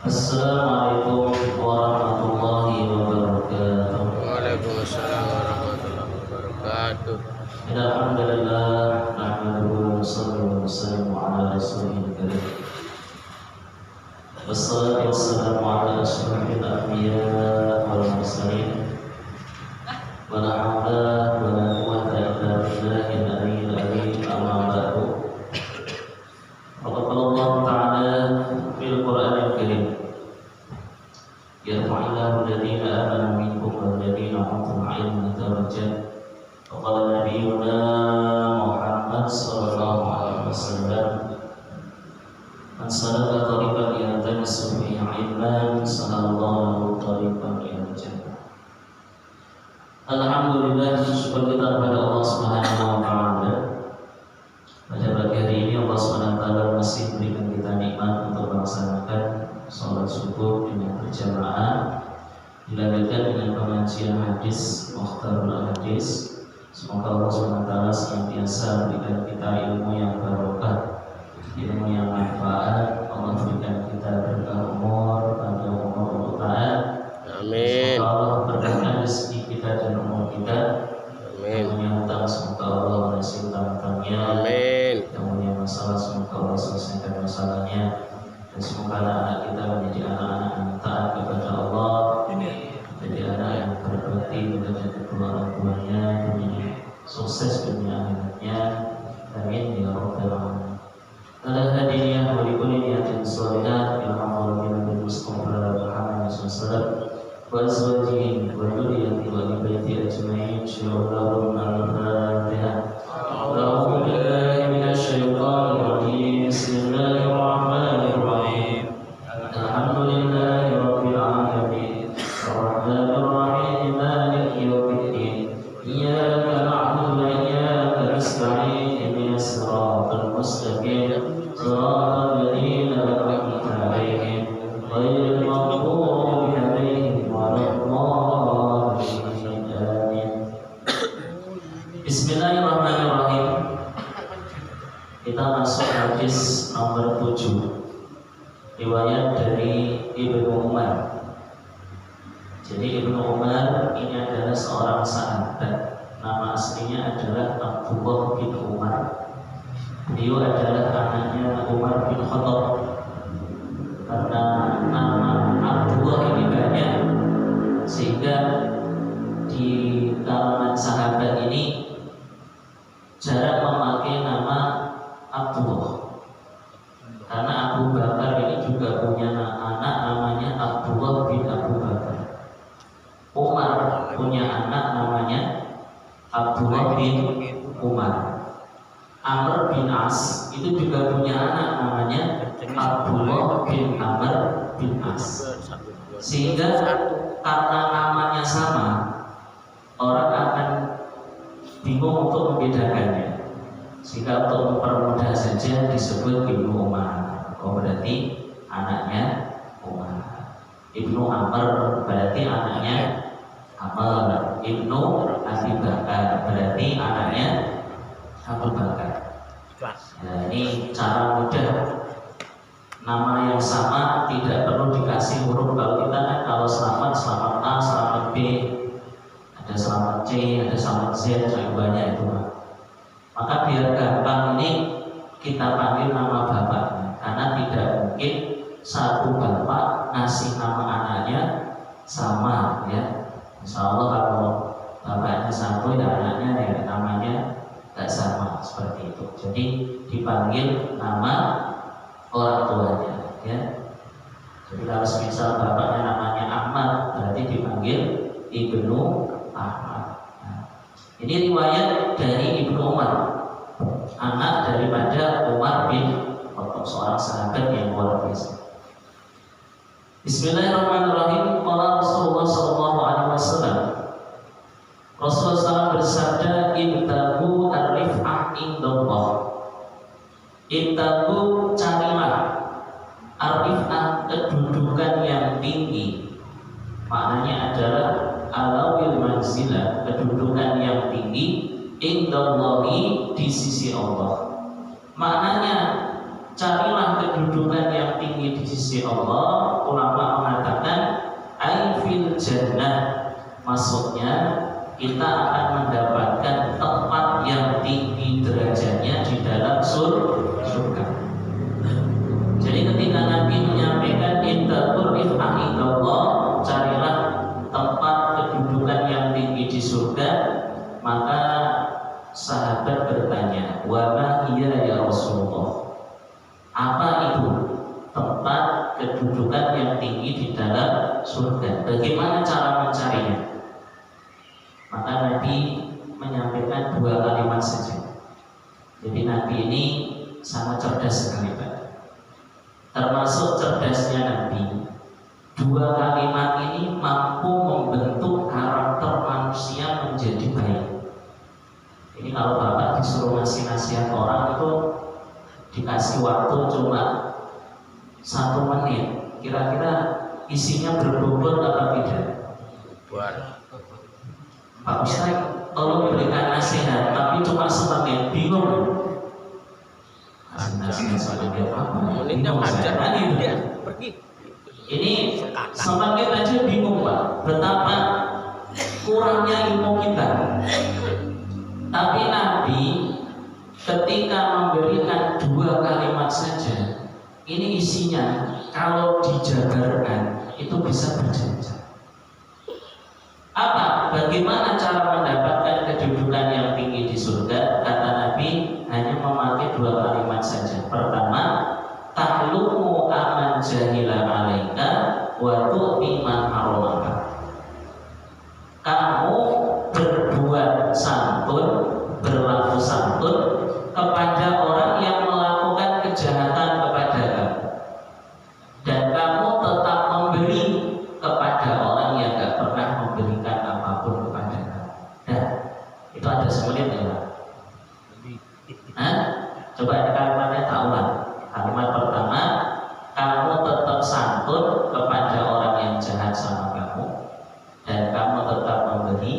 Assalamualaikum warahmatullahi wabarakatuh. Waalaikumsalam warahmatullahi wabarakatuh. Alhamdulillah, nahmaduhu wa sallallahu wa sallam ala rasulil karim. Wassalatu wassalamu ala asyrafil anbiya wal mursalin. Wa la haula wa la quwwata illa billahil aliyyil azim. Amma ba'du. Qala Allah Ta'ala fil Qur'anil Karim. Yarfa'illahu alladhina amanu minkum wal ladhina utul ilma darajat. Qala nabiyuna Muhammad sallallahu alaihi wasallam, man salaka tariqan yaltamisu fihi ilman sahalallahu tariqan ilal jannah. Alhamdulillah, syukur kita kepada Allah Subhanahu wa taala. Pada pagi hari ini Allah Subhanahu wa taala masih memberikan kita nikmat untuk melaksanakan salat subuh dengan berjamaah, dilanjutkan dengan pengajian hadis Mukhtarul Hadis. Semoga Allah SWT senantiasa memberikan kita ilmu yang barokah, ilmu yang manfaat. Allah berikan kita berkah umur, panjang umur untuk taat. Amin. Semoga Allah berkahkan rezeki kita dan umur kita. Amin. Yang punya hutang semoga Allah melunasi hutang-hutangnya. Amin. Yang punya masalah semoga Allah selesaikan masalahnya. Dan semoga anak-anak kita menjadi anak-anak yang taat kepada Allah, jadi anak yang berbakti kepada kedua orang tuanya, sukses dunia akhiratnya. Amin ya rabbal alamin. Al-hadiyah wa likulli niyatin shalihah ila hadratin Nabi Mustafa Muhammad sallallahu alaihi wasallam wa azwajihi wa dzurriyyatihi wa ahli baiti ajma'in. Syukurul al-Fatihah. A'udzu billahi minasy syaithanir rajim. Bismillahirrahmanirrahim. Alhamdulillahi rabbil alamin. Arrahmanir rahim. Maliki yaumiddin. Iyyaka na'budu wa iyyaka nasta'in. Ihdinas siratal mustaqim. Shiratal ladzina an'amta 'alaihim ghairil maghdubi 'alaihim waladdallin. Amin. Bismillahirrahmanirrahim. Kita masuk hadis nomor 7, riwayat dari Ibnu Umar. Jadi Ibnu Umar ini adalah seorang sahabat. Nama aslinya adalah Abdullah bin Umar. Beliau adalah anaknya Umar bin Khattab. Karena nama Abdullah ini banyak, sehingga di kalangan sahabat ini jarang memakai nama Abdullah. Karena Abu Bakar ini juga punya anak namanya Abdullah bin Abu Bakar. Umar punya anak namanya Abdullah bin Umar. Amr bin As itu juga punya anak namanya Abdullah bin Amr bin As. Sehingga karena namanya sama, orang akan bingung untuk membedakannya. Sehingga untuk mempermudah saja disebut Ibnu Umar. Oh, berarti anaknya Umar. Ibnu Amr berarti anaknya Amr. Ibnu Abi Bakar berarti anaknya Abu Bakar. Nah, ini cara mudah. Nama yang sama tidak perlu dikasih huruf. Kalau kita kan kalau selamat A, selamat B, ada selamat C, ada selamat Z, banyak itu. Maka biar gampang ini kita panggil nama bapaknya, karena tidak mungkin satu bapak ngasih nama anaknya sama, ya. Insya Allah kalau bapaknya satu, ya anaknya ya namanya tidak sama, seperti itu. Jadi dipanggil nama orang tuanya, ya. Jadi kalau misal bapaknya namanya Ahmad, berarti dipanggil Ibnu Ahmad. Nah, ini riwayat dari Ibnu Umar, anak daripada Umar bin Khattab, seorang sahabat yang luar biasa. Bismillahirrahmanirrahim. Qala Rasulullah sallallahu alaihi wasallam. Rasulullah SAW bersabda, "Ibtagu ar-rif'ah indallah." Ibtagu, carilah, ar-rif'ah, kedudukan yang tinggi. Maknanya adalah alawil manzilah, kedudukan yang tinggi, indallahi, di sisi Allah. Maknanya carilah kedudukan yang tinggi di sisi Allah, ulama mengatakan ai fil jannah, maksudnya kita akan mendapatkan tempat yang tinggi derajatnya di dalam surga. Jadi ketika Nabi menyampaikan ittaqul rif'ah indallah, carilah tempat kedudukan yang tinggi di surga, maka sahabat bertanya, wa ma hiya ya Rasulullah? Apa itu tempat kedudukan yang tinggi di dalam surga? Bagaimana cara mencarinya? Maka Nabi menyampaikan 2 kalimat saja. Jadi Nabi ini sangat cerdas sekali, Pak. Termasuk cerdasnya Nabi, 2 kalimat ini mampu membentuk karakter manusia menjadi baik. Ini kalau Bapak disuruh ngasih nasihat orang itu dikasih waktu cuma 1 menit, kira-kira isinya berbobot apa tidak? Buat. Pak Ustaz, tolong berikan nasihat, tapi cuma semenit, bingung. Menitnya hajar, dia pergi. Ini semenit aja bingung, Pak, betapa kurangnya ilmu kita. Tapi Nabi ketika memberikan 2 kalimat saja, ini isinya kalau dijabarkan itu bisa berjam-jam. Apa? Bagaimana cara mendapatkan kedudukan yang tinggi di surga? Kata Nabi hanya memakai 2 kalimat saja. Pertama, tahlumu aman jahila alaika wa tu'ti man haramaka. Kamu berbuat santun, berlaku santun kepada orang yang melakukan kejahatan kepada kamu, dan kamu tetap memberi kepada orang yang gak pernah memberikan apapun kepada kamu. Nah, itu ada semenit ya, Pak? Nah, coba kalimatnya tak ulang. Kalimat pertama, kamu tetap santun kepada orang yang jahat sama kamu, dan kamu tetap memberi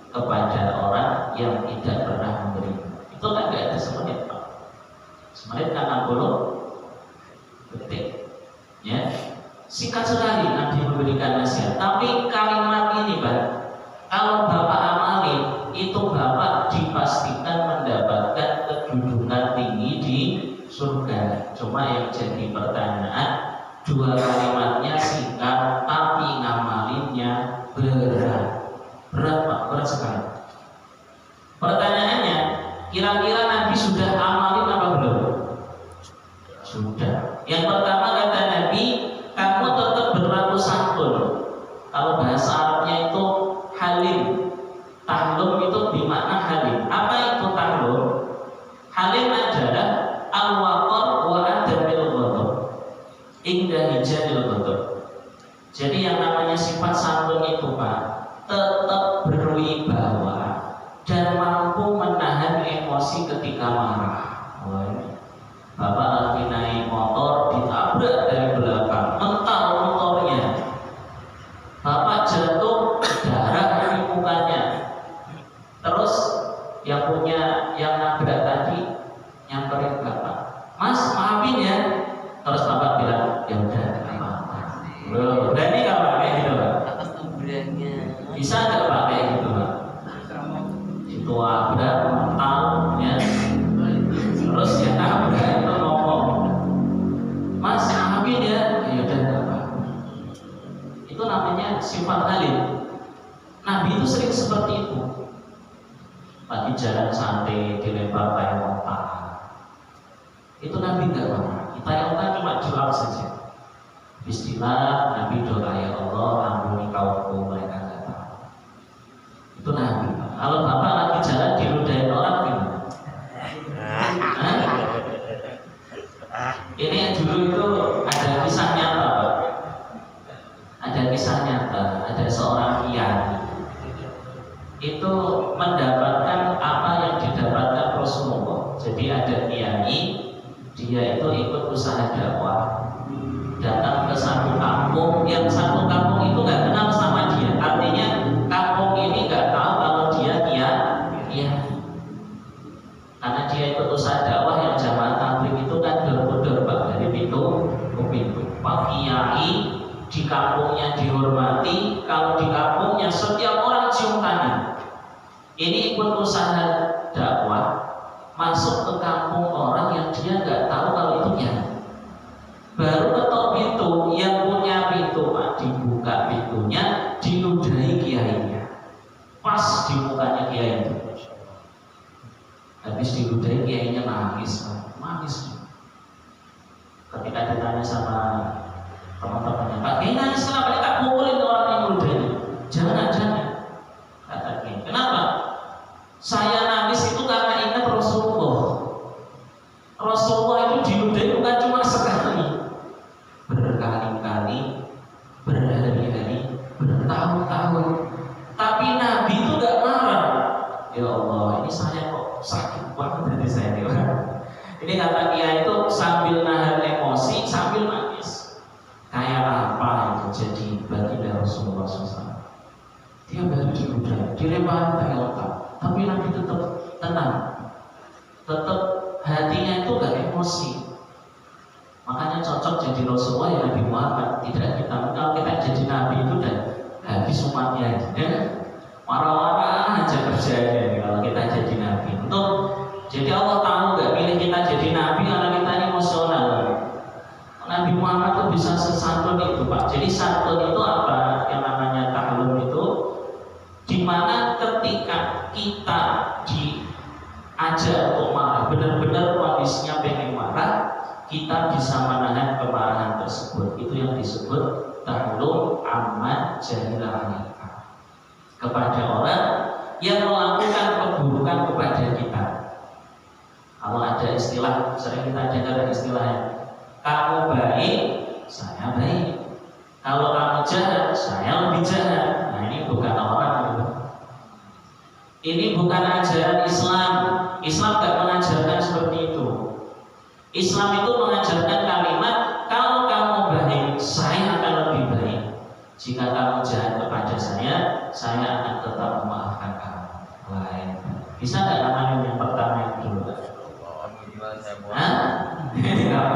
kepada orang yang tidak pernah memberi. Itu kan gak ada semenit, Pak. Semenit kan 60 detik. Ya, singkat sekali Nabi memberikan nasihat. Tapi kalimat ini, Pak, kalau Bapak amalin, itu Bapak dipastikan mendapatkan kedudukan tinggi di surga. Cuma yang jadi pertanyaan, 2 kalimatnya singkat, tapi ngamalinnya berat. Berat, Pak, berat sekali. Pertanyaannya, kira-kira Nabi sudah amalin apa belum? Sudah. Yang pertama kata Nabi, kamu tetap berlaku santun. Kalau bahasa Arabnya itu halim. Tahlum itu bermakna halim. Apa itu tahlum? Halim adalah al-waqar wa adamil ghadab inda hijalil ghadab. Jadi yang namanya sifat santun itu, Pak, tetap berwibawa dan mampu menahan emosi ketika marah. Bapak lagi naik motor, ditabrak dari belakang, mental motornya. Bapak jatuh, darah di mukanya. Terus yang nabrak tadi nyamperin Bapak, Mas, maafin ya. Terus Bapak bilang, ya udah, nggak apa-apa. Berani nggak Pak kayak gitu, Pak? Atas tuburannya. Bisa nggak Pak kayak gitu, Pak? Itu abrak mental, ya. Terus yang nabrak itu ngomong, Mas, maafin ya. Ya udah, nggak apa-apa. Itu namanya sifat halim. Nabi itu sering seperti itu. Lagi jalan santai, dilempar kayak onta. Itu Nabi nggak marah. Kita yang cuma jawab saja. Bismillah, Nabi doa, ya Allah, ampuni kaumku, mereka nggak tahu. Itu Nabi. Kalau Bapak lagi jalan diludahin orang gimana? Ini yang dulu itu ada kisah nyata, Pak. Ada kisah nyata, ada seorang kiai itu mendapatkan apa yang didapatkan Rasulullah. Jadi ada kiai, dia itu ikut usaha dakwah, datang ke satu kampung, yang satu kampung itu nggak kenal sama dia. Artinya kampung ini nggak tahu kalau dia karena dia ikut usaha dakwah yang jamaah tabligh itu kan dor-dor, Pak, dari pintu kampungnya dihormati, kalau di kampungnya setiap orang cium tangan. Ini ikut usaha dakwah, masuk ke kampung orang yang dia nggak tahu kalau itu kiai. Baru ketok pintu, yang punya pintu Pak dibuka pintunya, diludahi kiainya, pas di mukanya kiai itu. Habis diludahi kiainya nangis, nangis. Ketika ditanya sama teman-temannya, Pak Kiai nangis kenapa? Dia tak pukulin orang yang meludahi. Jangan. Kata Kiai, kenapa? Saya nangis itu karena ingat Rasulullah. Rasulullah itu diludahi bukan cuma sekali, berkali-kali, berhari-hari, bertahun-tahun. Tapi Nabi itu gak marah. Ya Allah, ini saya kok sakit banget dari saya nih. Ini kata Kiai itu sambil nahan emosi, sambil nangis. Kayak apa itu jadi baginda Rasulullah SAW? Dia baru diludahi, dilempar kayak otak. Tapi Nabi tetap tenang, tetap hatinya itu gak emosi. Makanya cocok jadi Rasulullah ya Nabi Muhammad. Tidak kita, kalau kita jadi Nabi itu udah habis umatnya aja. Marah-marah aja kerjanya kalau kita jadi Nabi. Untuk jadi Allah tahu gak pilih kita jadi Nabi karena kita ini emosional. Nabi Muhammad itu bisa sesantun itu Pak. Jadi santun itu apa? Yang namanya tahlum itu, dimana ketika kita diajak untuk marah, benar-benar kondisinya pengen marah, kita bisa menahan kemarahan tersebut. Itu yang disebut tahlum aman jahilah kepada orang yang melakukan keburukan kepada kita. Kalau ada istilah, sering kita dengar istilahnya, kamu baik, saya baik. Kalau kamu jahat, saya lebih jahat. Nah ini bukan orang itu. Ini bukan ajaran Islam. Islam tidak mengajarkan seperti itu. Islam itu mengajarkan kalimat, kalau kamu baik, saya akan lebih baik. Jika kamu jahat kepada saya akan tetap memaafkan kamu. Lain. Bisa nggak namanya yang pertama yang dulu? Kamu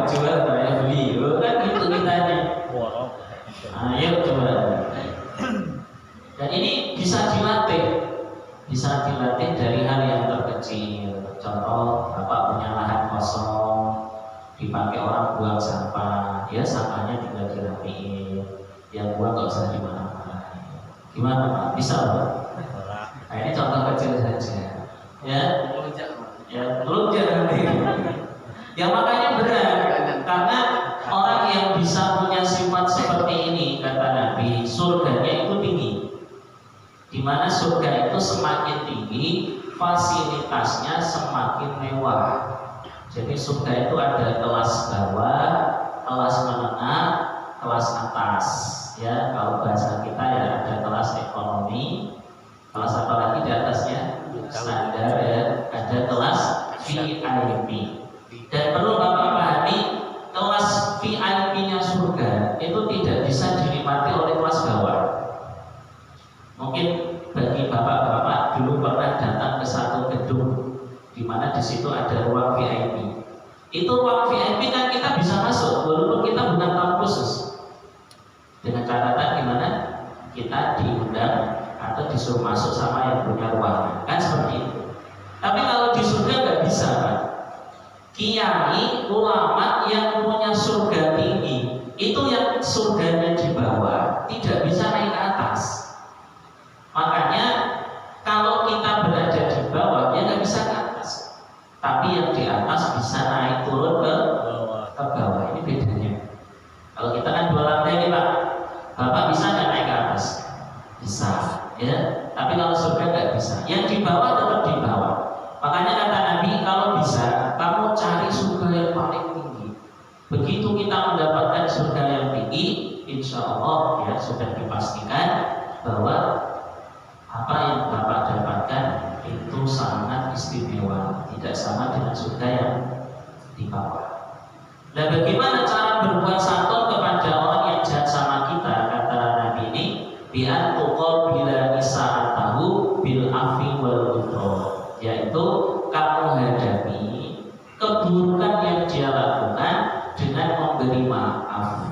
jual, saya beli. Kan gitu kita nih. Ayo coba. Dan ini bisa dilatih dari hal yang terkecil. Contoh, Bapak punya lahan kosong, dipakai orang buang sampah, ya sampahnya tinggal dirapiin, yang buang nggak usah dimana-mana. Gimana Pak? Bisa Pak? Nah ini contoh kecil saja. Ya, melunjak nanti. Ya makanya benar, karena orang yang bisa punya sifat seperti ini, kata Nabi, surganya itu tinggi. Dimana surga itu semakin tinggi, fasilitasnya semakin mewah. Jadi surga itu ada kelas bawah, kelas menengah, kelas atas. Ya, kalau bahasa kita ya ada kelas ekonomi, kelas apa lagi di atasnya? Standar ya, ada kelas VIP. Dan perlu Bapak pahami, kelas VIP-nya surga itu tidak bisa dinikmati oleh kelas bawah. Mungkin bagi bapak-bapak dulu pernah datang ke satu gedung di mana di situ ada ruang VIP. Itu ruang VIP kan kita bisa masuk walaupun kita bukan tamu khusus. Dengan catatan gimana? Kita diundang atau disuruh masuk sama yang punya ruangan. Kan seperti itu. Tapi kalau di surga nggak bisa, Pak. Kiai, ulama yang punya surga tinggi, itu yang surganya di bawah, tidak bisa naik ke atas. Makanya kalau kita berada di bawah, ya nggak bisa ke atas. Tapi yang di atas bisa naik turun ke bawah. Ini bedanya. Kalau kita kan 2 lantai nih Pak, Bapak bisa nggak naik ke atas? Bisa, ya. Tapi kalau surga nggak bisa. Yang di bawah tetap di bawah. Makanya kata Nabi, kalau bisa kamu cari surga yang paling tinggi. Begitu kita mendapatkan surga yang tinggi, insya Allah ya sudah dipastikan bahwa apa yang Bapak dapatkan itu sangat istimewa, tidak sama dengan surga yang di bawah. Nah, bagaimana cara berbuat santun kepada orang yang jahat sama kita? Kata Nabi ini, bi'an tuqabila isa'atahu bil afi wal udro, yaitu kamu hadapi keburukan yang dia lakukan dengan memberi maaf.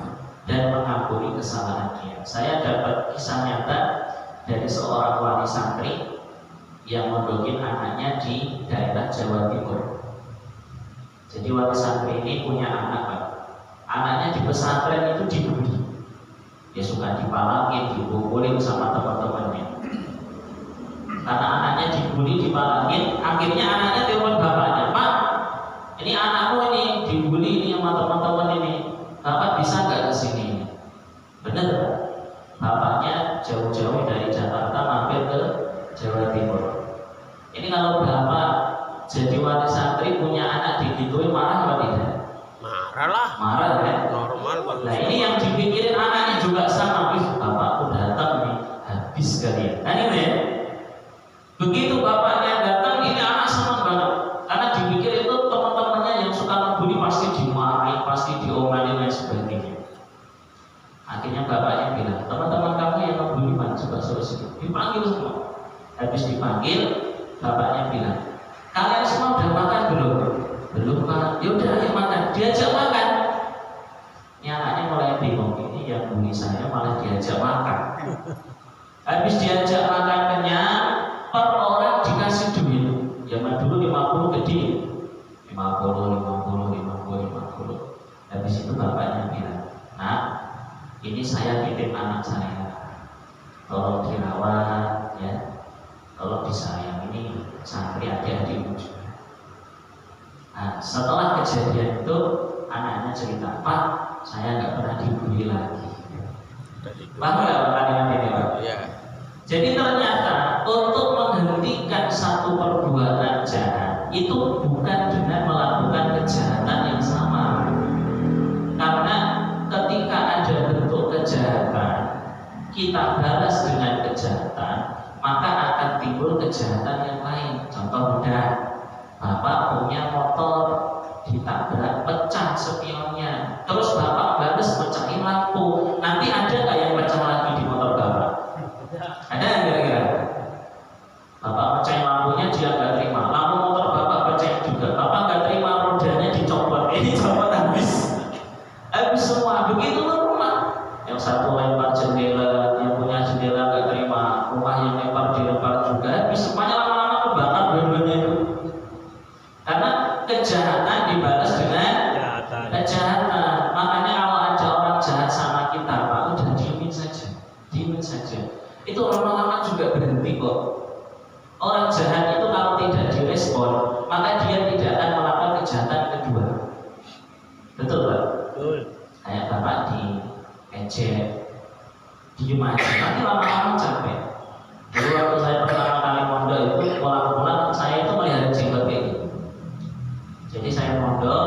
dan mengampuni kesalahan dia. Saya dapat kisah nyata dari seorang wali santri yang mondokin anaknya di daerah Jawa Timur. Jadi wali santri ini punya anak, Pak. Anaknya di pesantren itu dibully. Dia suka dipalakin, dipukulin sama teman-temannya. Karena anaknya dibully, dipalakin, akhirnya anaknya telepon bapaknya, "Pak, ini anakmu ini dibully ini sama teman-teman ini. Bapak bisa nggak kesini?" Bener, Pak. Bapaknya jauh-jauh dari Jakarta mampir ke Jawa Timur. Ini kalau bapak jadi wali santri punya anak digituin marah apa tidak? Marah lah. Marah kan? Normal banget. Nah ini yang dipikirin anaknya juga sama. Wih, bapakku datang nih, habis kalian. Kan ini ya? Begitu bapaknya datang, ini anak senang banget. Karena dipikir itu teman-temannya yang suka ngebully pasti dimarahin, pasti diomelin dan sebagainya. Akhirnya bapaknya bilang, "Teman-teman kamu yang ngebully mana? Coba suruh sini." Dipanggil semua. Habis dipanggil, bapaknya bilang, "Kalian semua udah makan belum?" "Belum, Pak." "Ya udah, ayo makan." Diajak makan. Ini anaknya mulai bingung, ini yang bully saya malah diajak makan. Habis diajak makan kenyang, per orang dikasih duit. Zaman dulu 50 gede. 50. Habis itu bapaknya bilang, "Nah, ini saya titip anak saya. Tolong dirawat ya. Tolong disayang, ini santri adik-adikmu juga." Nah, setelah kejadian itu anaknya cerita, "Pak, saya nggak pernah dibully lagi." Paham nggak kalimat ini, Pak? Iya. Jadi ternyata untuk menghentikan satu perbuatan jahat itu bukan dengan melakukan kejahatan yang sama. Karena ketika ada bentuk kejahatan, kita balas dengan kejahatan, maka akan timbul kejahatan yang lain. Contoh mudah, Bapak punya motor, ditabrak, pecah spionnya, terus Bapak balas pecahin lampu. Nanti ada nggak yang pecah lagi di motor Bapak? Ada yang kira-kira? Bapak pecahin lampunya, dia nggak terima. Lampu motor Bapak pecah juga, Bapak nggak terima, rodanya dicopot. Ini copot habis semua. Begitu rumah. Yang satu lempar jendela, yang punya jendela nggak terima, rumah yang dilempar juga, habis semuanya lama-lama kebakar dua-duanya itu. Karena kejahatan dibalas dengan kejahatan. Makanya kalau ada orang jahat sama kita, Pak, udah diemin saja. Itu lama-lama juga berhenti kok. Orang jahat itu kalau tidak direspon, maka dia tidak akan melakukan kejahatan kedua. Betul, Pak? Betul. Kayak Bapak diejek, diem aja, nanti lama-lama capek. Dulu waktu saya pertama kali mondok itu, pulang-pulang saya itu melihara jenggot kayak gitu. Jadi saya mondok,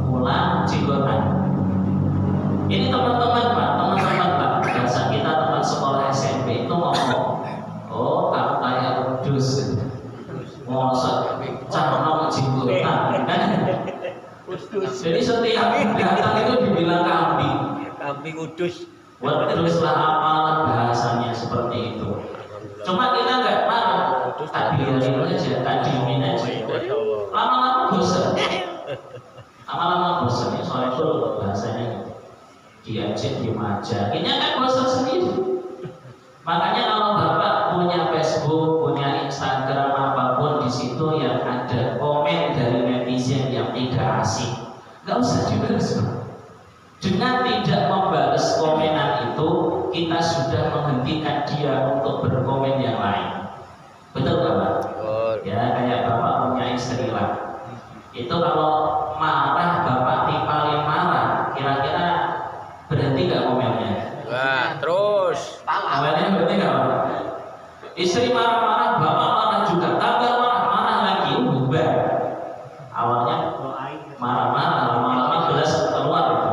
pulang jenggotan. Ini teman-teman Pak, bahasa kita teman sekolah SMP itu ngomong, "Oh, kamu kayak kudus, mosok cangkem jenggotan." Kan? Jadi setiap datang itu dibilang kambing udus. Wedus lah apalah bahasanya seperti itu. Cuma kita nggak marah, tak biarin aja, tak diemin aja. Lama-lama bosan. Lama-lama bosan ya, soal itu bahasanya gitu. Diajak diem aja, ini kan bosan sendiri. Makanya kalau Bapak punya Facebook, punya Instagram apapun, di situ yang ada komen dari netizen yang tidak asik, nggak usah dibalas. Dengan tidak membalas komenan itu, kita sudah menghentikan dia untuk berkomen yang lain. Betul nggak, Pak? Betul. Ya, kayak Bapak punya istri lah. Itu kalau marah, Bapak timpalin marah, kira-kira berhenti nggak komennya? Wah, terus. Komennya berhenti nggak, Pak? Istri marah-marah, Bapak marah juga, tambah marah lagi, ubah. Awalnya marah-marah, lama-lama gelas keluar itu.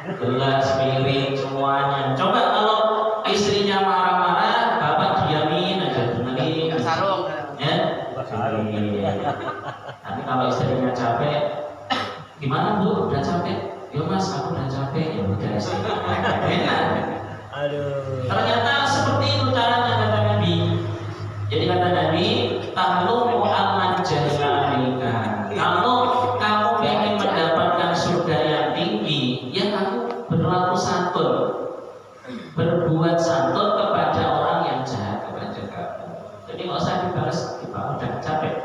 Gelas, piring, semuanya. Coba kalau istrinya marah-marah, Bapak diamin aja, dengerin. Sarung. Ya? Tapi kalau istrinya capek, gimana Bu? Udah capek? Ya Mas, aku udah capek. Ya udah istri. Enak. Aduh. Ternyata seperti itu caranya kata Nabi. Jadi kata Nabi, tahlumu aman jahilika. Kalau kamu ingin mendapatkan surga yang tinggi, ya kamu berlaku berlaku santun, berbuat santun kepada orang yang jahat kepada kamu. Jadi nggak usah dibalas, kita udah capek.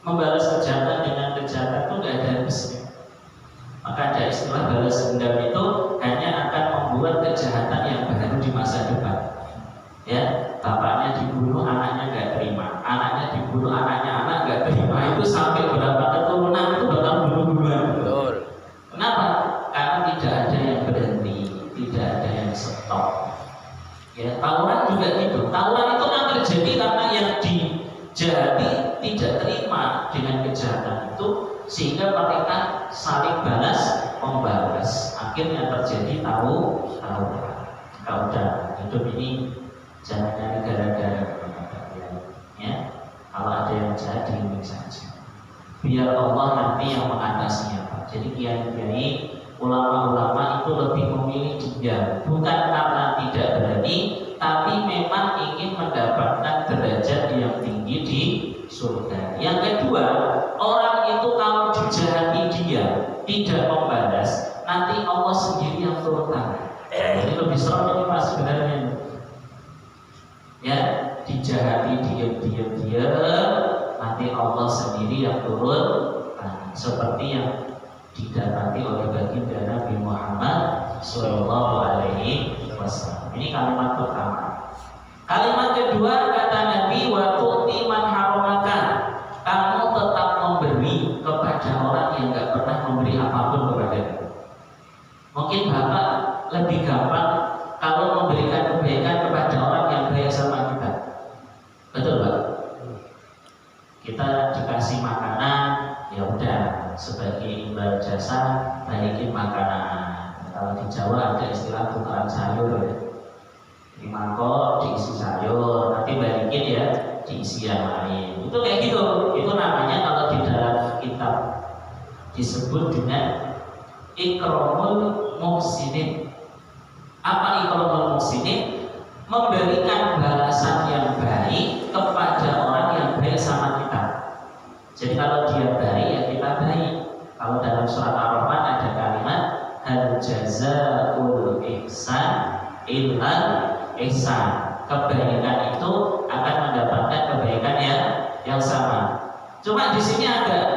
Membalas kejahatan dengan kejahatan itu nggak ada habisnya. Maka ada istilah balas dendam itu hanya akan membuat kejahatan yang baru di masa depan. Ya, bapaknya dibunuh, anaknya nggak terima, anaknya dibunuh, anaknya anak nggak terima, itu sampai berapa keturunan itu bakal bunuh-bunuhan. Betul. Kenapa? Karena tidak ada yang berhenti, tidak ada yang stop. Ya, tawuran juga gitu. Tawuran itu kan terjadi karena yang dijahati tidak terima dengan kejahatan itu, sehingga mereka saling balas membalas. Akhirnya terjadi tawuran. Kalau udah hidup ini jangan cari gara-gara kepada kalian. Ya, kalau ada yang jahat dihimbing saja. Biar Allah nanti yang mengatasinya, Pak. Jadi kiai-kiai, ulama-ulama itu lebih memilih diam, bukan karena tidak berani, tapi memang ingin mendapatkan derajat yang tinggi di surga. Yang kedua, orang itu kalau dijahati dia tidak membalas, nanti Allah sendiri yang turun tangan. Jadi lebih serem ini Mas sebenarnya. Ya, dijahati diam, nanti Allah sendiri yang turun tangan. Seperti yang didapati oleh baginda Nabi Muhammad Sallallahu Alaihi Wasallam. Ini kalimat pertama. Kalimat kedua kata Nabi, wa tu'ti man haramaka. Kamu tetap memberi kepada orang yang nggak pernah memberi apapun kepada kamu. Mungkin Bapak lebih gampang kalau memberikan kebaikan kepada orang yang baik sama kita. Betul Pak? Kita dikasih makanan, ya udah sebagai imbal jasa balikin makanan. Kalau di Jawa ada istilah tukaran sayur ya. Di mangkok diisi sayur, nanti balikin ya diisi yang lain. Itu kayak gitu. Itu namanya kalau di dalam kitab disebut dengan ikramul muhsinin. Apa ikramul muhsinin? Memberikan balasan yang baik kepada orang yang baik sama kita. Jadi kalau dia baik ya kita baik. Kalau dalam surat Ar-Rahman ada kalimat hal jazaa'ul ihsan illal ihsan. Kebaikan itu akan mendapatkan kebaikan yang sama. Cuma di sini agak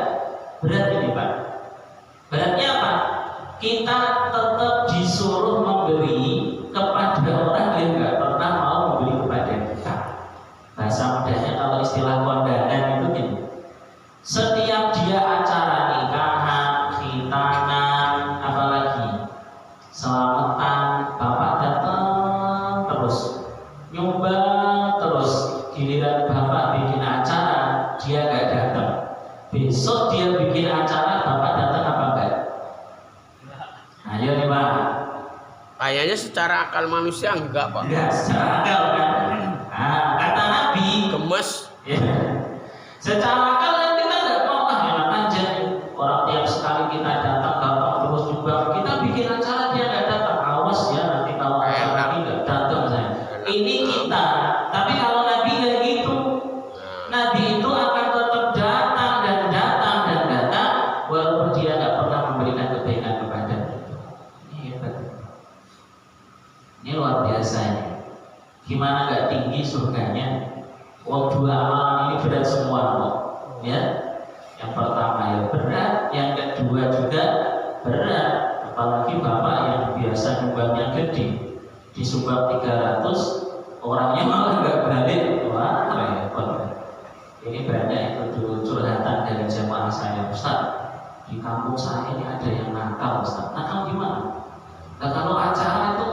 berat ini Pak. Beratnya apa? Kita tetap disuruh memberi kepada orang yang nggak pernah mau memberi kepada kita. Bahasa mudahnya kalau istilah kondangan itu gini. Setiap dia acara nikahan, khitanan, apalagi selamatan, Bapak datang terus, nyumbang terus. Giliran Bapak bikin acara, dia nggak datang. Besok dia bikin acara, Bapak datang apa enggak? Ayo nih Pak. Kayaknya secara akal manusia enggak Pak. Enggak, secara akal kan. Nah, kata Nabi Gemes. ya. Secara akal kan kita nggak mau lah enak aja. Orang tiap sekali kita datang Bapak terus juga kita bikin acara dia nggak datang. Awas ya nanti kalau acara lagi nggak datang saya. Ini kita. Tapi kalau Nabi nggak gitu. Nabi itu akan tetap datang dan datang dan datang walaupun dia nggak pernah memberikan kebaikan kepada kita. Ini hebat. Ini luar biasa ini. Gimana nggak tinggi surganya? Wong dua amalan ini berat semua kok. Ya. Yang pertama ya berat, yang kedua juga berat. Apalagi Bapak yang biasa nyumbangnya gede, disumbang 300, orangnya malah nggak balik. Wah, repot. Ini banyak itu dulu curhatan dari jamaah saya, Ustaz. Di kampung saya ini ada yang nakal, Ustaz. Nakal gimana? Nah, kalau acara itu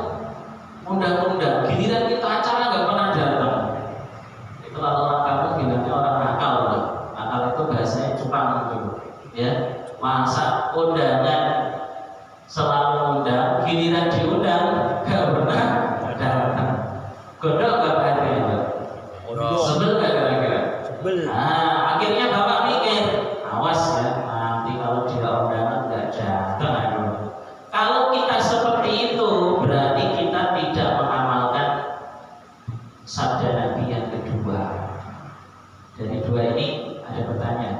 undang-undang, giliran kita acara nggak pernah datang. Itu kalau orang kampung bilangnya orang nakal, loh. Nakal itu bahasanya cupang gitu, ya. Masa undangan selalu undang, giliran diundang nggak pernah datang. Godok nggak ada ya, Pak? Sebel nggak kira-kira? Sebel. Nah, akhirnya Bapak mikir, awas ya, nanti kalau dia undangan nggak datang. Kalau kita seperti itu, berarti kita tidak mengamalkan sabda Nabi yang kedua. Dari dua ini ada pertanyaan.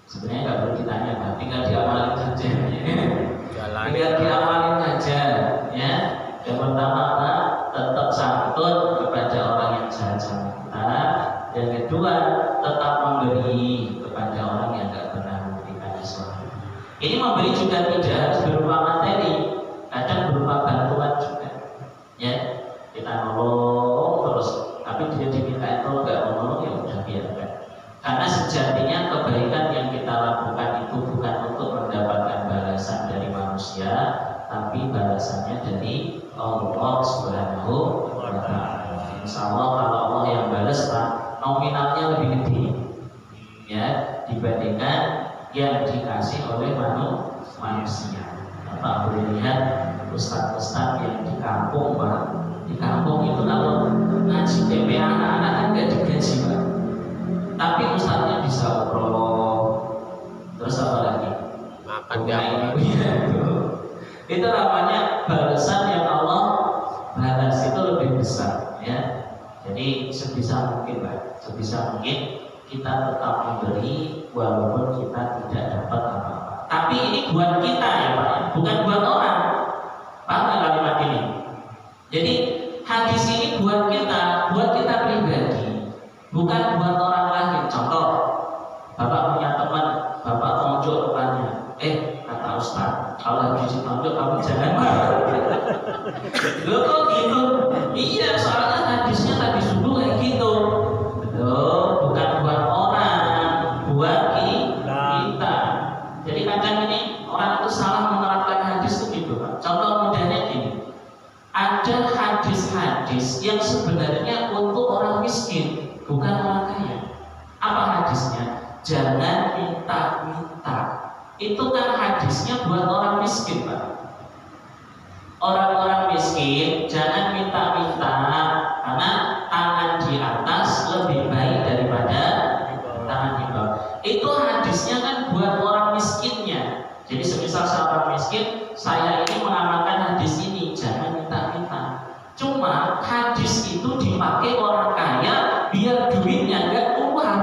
Sebenarnya nggak perlu ditanya, Pak. Tinggal diamalin saja. Jalan. Tinggal diamalin manusia, tapi balasannya dari Allah Subhanahu wa Ta'ala. Insya Allah kalau Allah yang balas, Pak, nominalnya lebih gede ya dibandingkan yang dikasih oleh manusia. Bapak boleh lihat ustaz-ustaz yang di kampung, Pak. Di kampung itu kalau ngaji TP anak-anak kan nggak digaji, Pak. Tapi ustaznya bisa umroh, terus apa lagi? Makan dapat. Itu namanya balasan yang Allah balas itu lebih besar ya. Jadi sebisa mungkin, Pak, sebisa mungkin kita tetap memberi walaupun kita tidak dapat apa-apa. Tapi ini buat kita ya, Pak, bukan buat orang. Paham nggak kalimat ini? Jadi hadis ini buat kita pribadi, bukan buat orang lain. Contoh, Bapak punya teman, Bapak tonjok depannya, kata Ustaz, kalau habis ditonjok kamu jangan marah. Loh kok gitu? Iya, soalnya hadisnya tadi subuh kayak gitu. Loh, bukan buat orang, buat kita. Jadi kadang ini orang itu salah menerapkan hadis itu gitu, Pak. Contoh mudahnya gini, ada hadis-hadis yang sebenarnya untuk orang miskin, bukan orang kaya. Apa hadisnya? Jangan minta-minta. Itu kan hadisnya buat orang miskin, Pak. Orang-orang miskin jangan minta-minta, karena tangan di atas lebih baik daripada tangan di bawah. Itu hadisnya kan buat orang miskinnya. Jadi semisal saya orang miskin, saya ini mengamalkan hadis ini, jangan minta-minta. Cuma hadis itu dipakai orang kaya biar duitnya nggak keluar.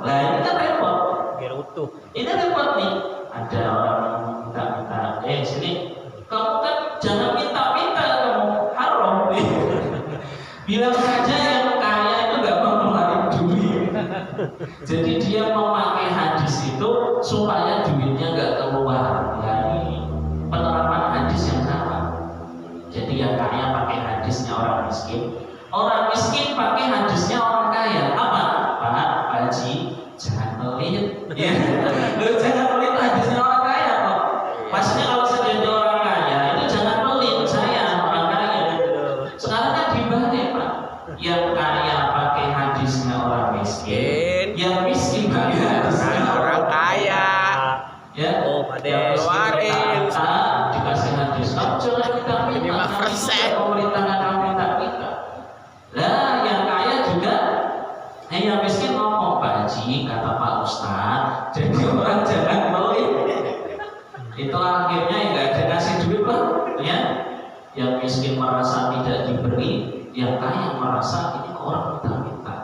Lah ini kan repot. Biar utuh. Ini repot nih. Ada orang minta-minta, sini, kamu kan jangan minta-minta, kamu haram nih. Bilang saja yang kaya itu nggak mau ngeluarin duit. Jadi dia memakai hadis itu supaya duitnya nggak keluar. Ya, ini penerapan hadis yang salah. Jadi yang kaya pakai hadisnya orang miskin pakai hadisnya orang kaya. Apa? Pak Haji, jangan pelit. Ya, jangan pelit hadisnya orang kaya kok. Maksudnya kalau saya jadi orang kaya itu jangan pelit, saya orang kaya. Sekarang kan dibalik, Pak. Yang kaya pakai hadisnya orang miskin, yang miskin pakai hadisnya orang kaya. Ya, Yang keluarin dikasih hadis. Kamu jangan minta-minta. 5%. Pemerintahkan kamu minta-minta. Lah, yang kaya juga, yang miskin ngomong, Pak Haji, kata Pak Ustaz, jadi orang jangan pelit. Itu akhirnya nggak ada kasih duit, Pak. Ya, yang miskin merasa tidak diberi, yang kaya merasa ini orang minta-minta.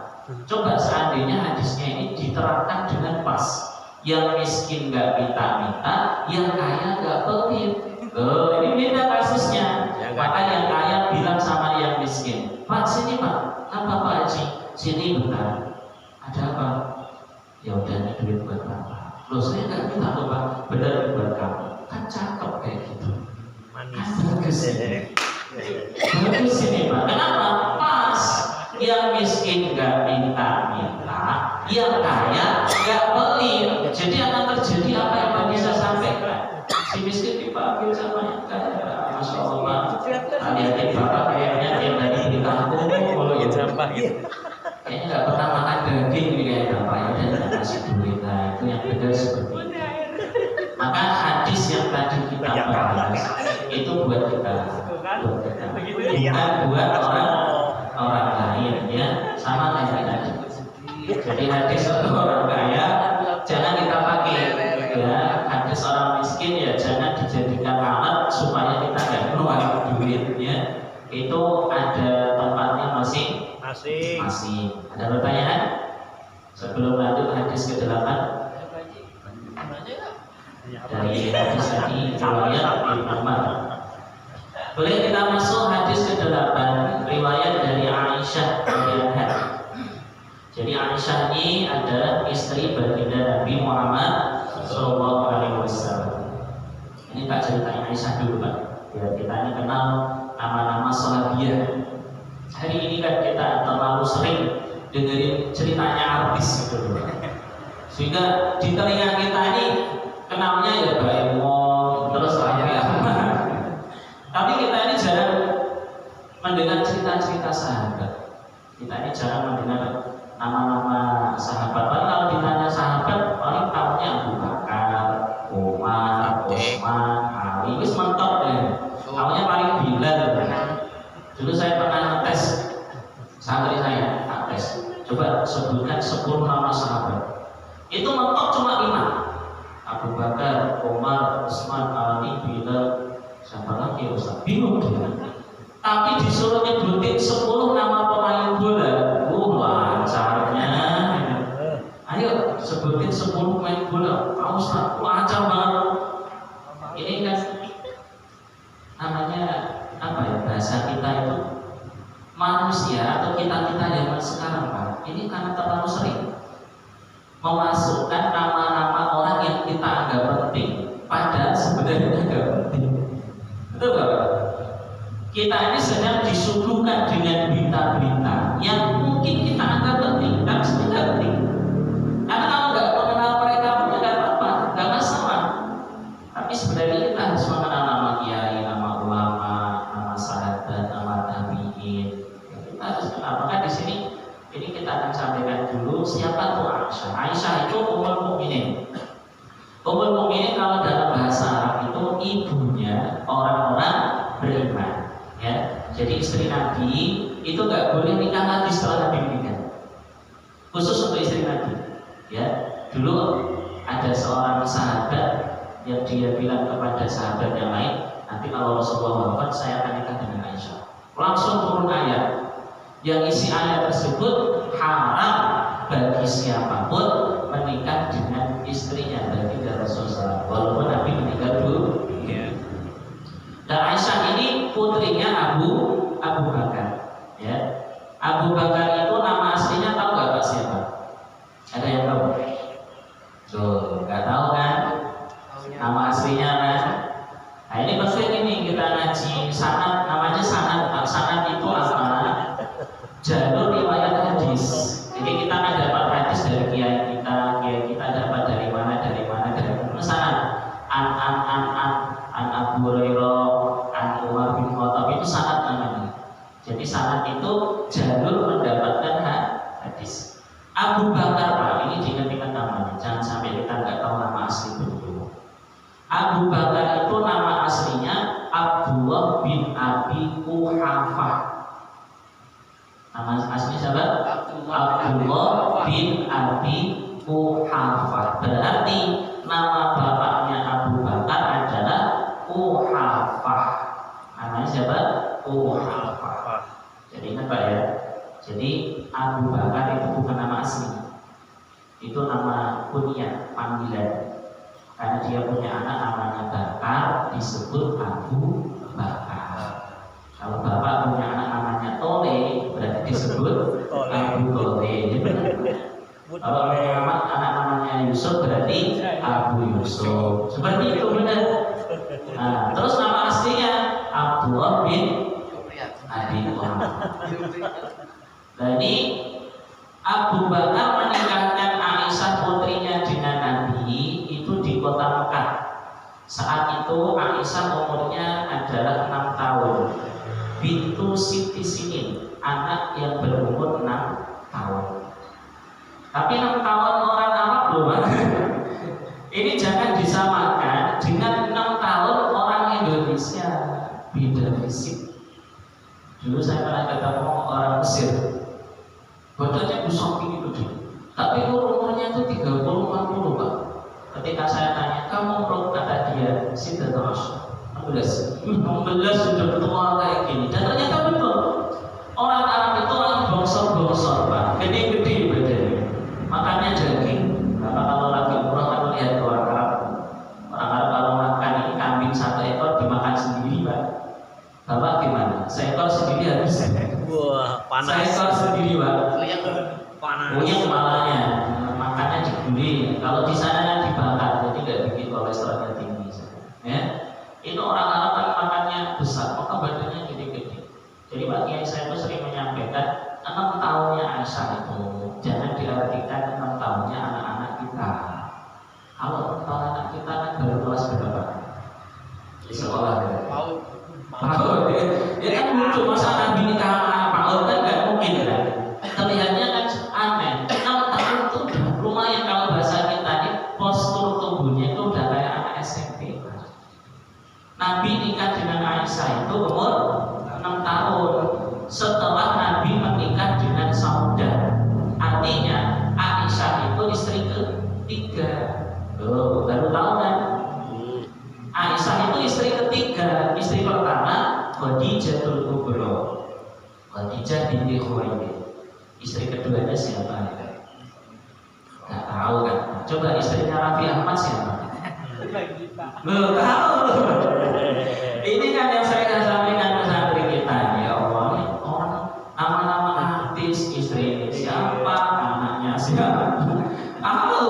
Coba seandainya hadisnya ini diterapkan dengan pas. Yang miskin nggak minta-minta, yang kaya nggak pelit. Oh, ini beda kasusnya. Maka yang kaya bilang sama yang miskin, Pak sini Pak, apa Pak Haji? Sini bentar. Ada apa? Ya udah, ini duit buat Bapak. Loh, saya nggak minta loh Pak, benar buat kamu. Kan cakep kayak gitu. Manis. Kan bagus ini. Bagus ini Pak. Kenapa? Pas. Yang miskin nggak minta-minta, yang kaya nggak pelit. Jadi akan terjadi apa yang Pak bisa sampaikan. Si miskin dipanggil sama yang kaya. Masya Allah, lihatin Bapak kayaknya tiap hari di kampung ngolongin sampah gitu. Kayaknya nggak pernah makan daging nih kayak Bapaknya dan nggak kasih duit. Nah, itu yang benar seperti itu. Maka hadis yang tadi kita bahas itu buat kita, bukan buat orang lain ya. Sama kayak tadi. Jadi hadis untuk orang kaya jangan kita pakai, ya. Hadis orang miskin ya jangan dijadikan alat supaya kita nggak keluar duit ya. Itu ada tempatnya masing-masing. Ada pertanyaan? Sebelum lanjut hadis ke-8 dari hadis tadi riwayat Ibnu Umar. Boleh kita masuk hadis ke-8 riwayat dari Aisyah radhiyallahu anha. Jadi Aisyah ini adalah istri baginda Nabi Muhammad Sallallahu Alaihi Wasallam. Ini tak ceritain Aisyah dulu Pak, biar kita ini kenal nama-nama sahabiah. Hari ini kan kita terlalu sering dengerin ceritanya artis gitu, sehingga di telinga kita ini kenalnya ya Mbak Emon, terus Raffi Ahmad. sahabat. Kita ini jarang mendengar nama-nama sahabat. Paling kalau ditanya sahabat, paling tahunya Abu Bakar, Umar, Utsman, Ali. Wis mentok deh. Tahunya paling Bilal. Dulu saya pernah ngetes santri saya, tes. Coba sebutkan 10 nama sahabat. Itu mentok cuma 5. Abu Bakar, Umar, Utsman, Ali, Bilal. Siapa lagi Ustaz? Bingung dia. Tapi disuruh nyebutin 10 nama pemain bola. Lancarnya. Ayo sebutin 10 pemain bola. Pak Ustaz, lancar banget. Ini kan namanya apa ya? Bahasa kita itu manusia atau kita-kita zaman sekarang, Pak. Ini karena terlalu sering memasukkan nama-nama orang yang kita anggap penting, padahal sebenarnya enggak penting. Betul nggak, Pak? Kita ini sedang disuguhkan dengan berita-berita yang mungkin kita anggap penting, tapi sebenarnya nggak penting. Karena kalau nggak mengenal mereka pun nggak apa-apa, nggak masalah. Tapi sebenarnya kita harus mengenal nama kiai, nama ulama, nama sahabat, nama tabiin. Kita harus kenal. Maka di sini ini kita akan sampaikan dulu siapa tuh Aisyah. Aisyah itu Ummul Mukminin. Ummul Mukminin kalau dalam bahasa Arab itu ibunya orang-orang beriman. Ya, jadi istri Nabi itu nggak boleh nikah lagi setelah Nabi meninggal. Khusus untuk istri Nabi. Ya, dulu ada seorang sahabat yang dia bilang kepada sahabat yang lain, nanti kalau Rasulullah wafat saya akan nikah dengan Aisyah. Langsung turun ayat yang isi ayat tersebut haram bagi siapapun menikah dengan istrinya bagi Rasulullah walaupun Nabi meninggal dulu. Dan Aisyah ini putrinya Abu Bakar. Ya, Abu Bakar itu nama aslinya tahu nggak Pak siapa? Ada yang tahu? Tuh, nggak tahu kan? Nama aslinya kan? Nah ini penting ini kita ngaji sanad, namanya sanad. Sanad itu apa? Jalur riwayat hadis. Jadi kita kan dapat hadis dari kiai kita dapat dari mana? Sanad. An Abu Hurairah, an Umar bin Khattab itu sanad namanya. Jadi sanad itu jalur mendapatkan hadis. Abu Bakar Pak, ini diingat-ingat namanya. Jangan sampai kita nggak tahu nama asli dulu. Abu Bakar itu nama aslinya Abdullah bin Abi Quhafah. Nama aslinya siapa? Abdullah bin Abi Quhafah. Berarti nama bapaknya Abu Bakar adalah Quhafah. Namanya siapa? Quhafah. Jadi ingat Pak ya. Jadi Abu Bakar itu bukan nama asli. Itu nama kunyah, panggilan. Karena dia punya anak namanya Bakar, disebut Abu Bakar. Kalau bapak punya anak namanya Tole, berarti disebut Abu Tole. Kalau anak namanya Yusuf berarti Abu Yusuf. Seperti itu benar. Nah, terus nama aslinya Abdullah bin Abi Quhafah. Jadi Abu Bakar menikahkan Aisyah putrinya dengan Nabi itu di kota Mekah. Saat itu Aisyah umurnya adalah 6 tahun. Bintu Siti Sinin, anak yang berumur 6 tahun. Tapi 6 tahun orang Arab loh. Ini jangan disamakan dengan 6 tahun orang Indonesia. Beda fisik. Dulu saya pernah ketemu orang Mesir. Badannya besar tinggi gede. Tapi umurnya itu 30-40 Pak. Ketika saya tanya, kamu umur kata dia Sidat Rasul 16 sudah tua kayak gini. Dan ternyata betul. Orang Arab itu orang bongsor-bongsor Pak. Gede-gede badannya. Makannya daging. Bapak kalau lagi umroh kan lihat orang Arab. Orang Arab kalau makan ini kambing 1 ekor dimakan sendiri Pak. Bapak gimana? Seekor sendiri habis. Wah, panas. Seekor sendiri Pak. Panas. Punya kepalanya, makannya digulung. Kalau di sana kan dibakar, jadi nggak bikin kolesterolnya tinggi. Ya, itu orang Arab kan makannya besar, maka badannya gede-gede. Jadi Pak Kiai saya itu sering menyampaikan 6 tahunnya Aisyah itu jangan diartikan 6 tahunnya anak-anak kita. Kalau 6 tahun anak kita kan baru kelas berapa? Di sekolah ya. Tahu. Ya kan lucu masa Nabi nikah sama tahun kan nggak mungkin kan. Terlihatnya kan aneh. 6 tahun itu udah lumayan kalau bahasa kita ini postur tubuhnya itu udah kayak anak SMP. Nabi nikah dengan Aisyah itu umur 6 tahun setelah Nabi menikah dengan Saudah. Artinya Aisyah itu istri ketiga. Loh, baru tahu kan? Aisyah itu istri ketiga. Istri pertama Khadijatul Kubra, Khadijah binti Khuwailid. Istri keduanya siapa? Gak tahu kan? Coba istrinya Raffi Ahmad siapa? Belum tahu. Ini kan yang saya akan sampaikan ke santri kita. Ya Allah, ini orang nama-nama artis, istri ini siapa, anaknya siapa? Tahu.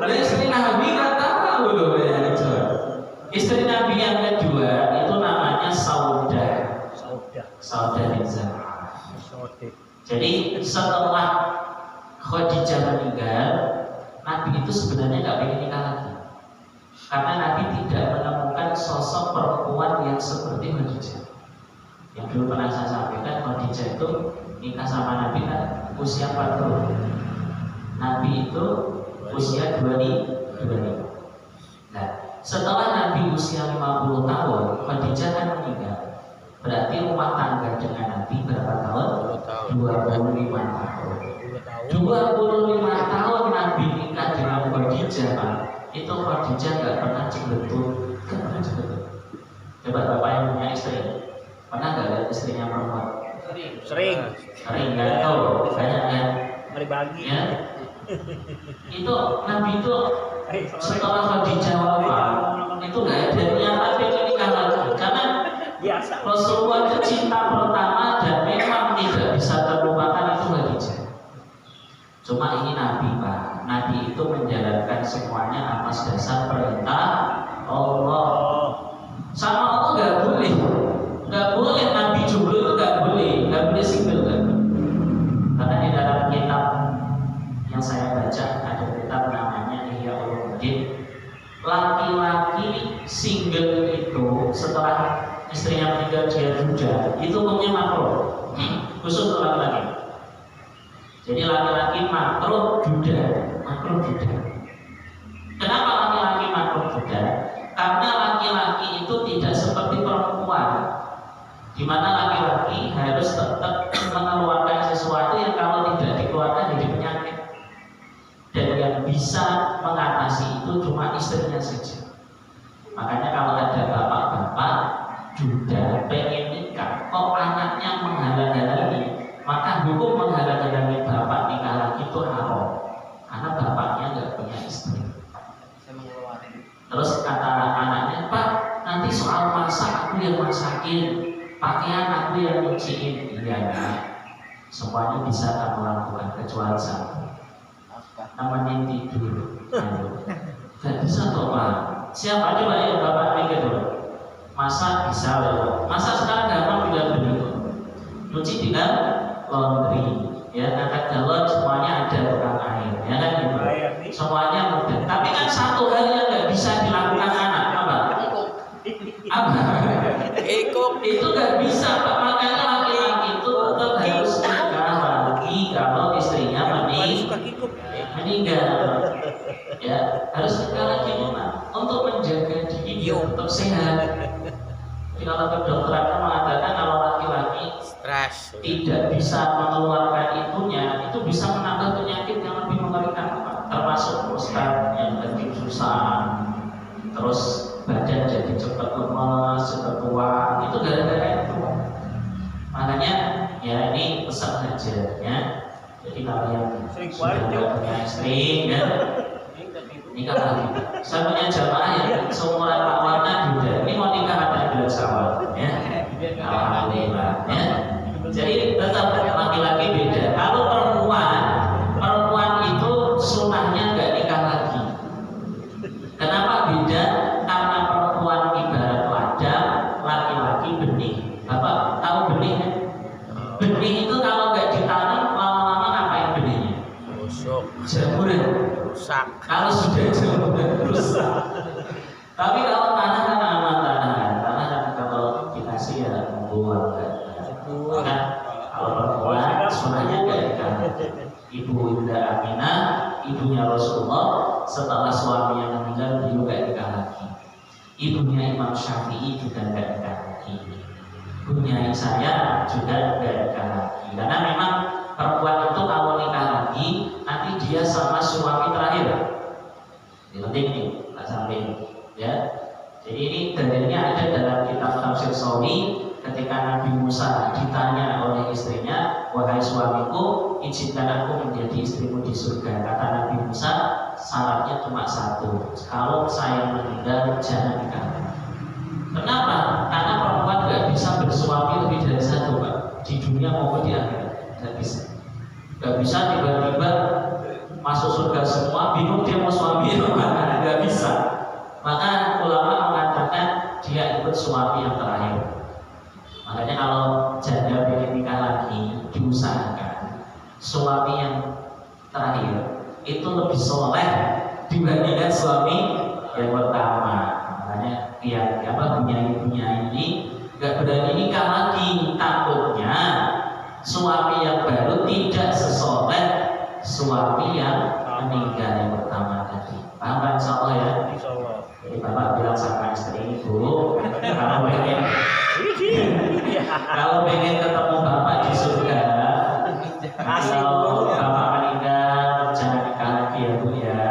Istri Nabi nggak tahu loh ya. Istri Nabi yang kedua itu namanya Saudah. Saudah bin Zam'ah. Jadi setelah Khadijah meninggal, Nabi itu sebenarnya nggak pengen nikah lagi. Karena Nabi tidak menemukan sosok perempuan yang seperti Khadijah. Yang dulu pernah saya sampaikan, Khadijah itu nikah sama Nabi kan usia 40. Nabi itu usia 25. Nah, setelah Nabi usia 50 tahun, Khadijah kan meninggal. Berarti rumah tangga dengan Nabi berapa tahun? 25 tahun. 25 tahun Nabi nikah dengan Khadijah, Pak. Itu Khadijah nggak pernah cemberut. Coba bapak yang punya istri, pernah nggak lihat istrinya perempuan? Sering Nggak tahu, banyak kan? bagi. Ya. Itu Nabi itu setelah Khadijah wafat, itu nggak ada niatan pengen nikah lagi, karena Biasa. Rasulullah itu cinta pertama dan memang tidak bisa terlupakan itu Khadijah. Cuma ini Nabi, Pak. Nabi itu menjalankan semuanya atas dasar perintah Allah. Sama Allah nggak boleh Nabi jomblo itu nggak boleh single kan? Karena di dalam kitab yang saya baca ada kitab namanya Ihya Ulumuddin. Laki-laki single itu setelah istrinya meninggal dia duda, itu hukumnya makruh. Khusus untuk laki-laki. Jadi laki-laki makruh duda. Kenapa laki-laki makruh duda? Karena laki-laki itu tidak seperti perempuan, di mana laki-laki harus tetap mengeluarkan sesuatu yang kalau tidak dikeluarkan jadi penyakit. Dan yang bisa mengatasi itu cuma istrinya saja. Makanya kalau ada bapak-bapak duda pengen nikah, kok anaknya menghalang-halangi, maka hukum menghalang-halangi bapak nikah lagi itu haram, karena bapaknya nggak punya istri. Terus kata anaknya, Pak, nanti soal masak aku yang masakin, pakaian aku yang nyuciin. Iya, semuanya bisa kamu lakukan kecuali satu, namanya tidur. Gak bisa toh, Pak. Siapa aja Pak ya bapak mikir dulu. Masak bisa loh. Masak sekarang gampang tinggal beli. Cuci tinggal laundry. Ya, angkat galon semuanya ada tukang air. Ya kan gitu. Semuanya mudah. Tapi kan satu hal yang nggak bisa dilakukan anak apa? Itu nggak bisa, Pak. Makanya laki-laki itu tetap harus nikah lagi kalau istrinya meninggal. Ya, harus nikah lagi untuk menjaga diri tetap sehat. Jadi kalau kedokteran mengatakan kalau laki-laki Stres. tidak bisa mengeluarkan ibunya, itu bisa menambah penyakit yang lebih mengerikan, termasuk prostat yang lebih susah, terus badan jadi cepat lemas, cepat tua. Itu gara-gara itu. Makanya ya ini pesan saja ya. Jadi kalau yang sudah punya istri ya, nikah lagi. Saya punya jamaah yang seumuran Pak Warna juga. Ini mau nikah ada di sawah, ya. Alhamdulillah, ya. Jadi tetap laki-laki beda. Kalau perempuan itu sunahnya nggak nikah lagi. Kenapa beda? Karena perempuan ibarat ladang, laki-laki benih. Bapak tahu benih kan? Benih itu kalau nggak ditanam lama-lama ngapain benihnya? Busuk. Jamuran. Rusak. Kalau sudah jamuran rusak. Tapi kalau tanah kan aman, tanah kan kalau dikasih ya membuang kan. Kalau saya juga nggak nikah lagi. Karena memang perempuan itu kalau nikah lagi nanti dia sama suami terakhir. Ini penting nih, tak sampai ya. Jadi ini dalilnya ada dalam kitab Tafsir Shawi ketika Nabi Musa ditanya oleh istrinya, wahai suamiku, izinkan aku menjadi istrimu di surga. Kata Nabi Musa, syaratnya cuma satu, kalau saya meninggal jangan nikah. Kenapa? Karena perempuan nggak bisa bersuami lebih dari satu, Pak. Di dunia maupun di akhirat, nggak bisa. Nggak bisa tiba-tiba masuk surga semua, bingung dia mau suami mana, nggak bisa. Maka ulama mengatakan dia ikut suami yang terakhir. Makanya kalau janda ingin nikah lagi, diusahakan suami yang terakhir itu lebih soleh dibandingkan suami yang pertama. Makanya punya ini nggak berani nikah lagi, takutnya suami yang baru tidak sesoleh suami yang meninggal yang pertama tadi. Paham kan, insyaallah ya? Insyaallah. Jadi bapak bilang sama istri ibu, kalau pengen ketemu bapak di surga, kalau bapak meninggal jangan nikah lagi ya bu ya.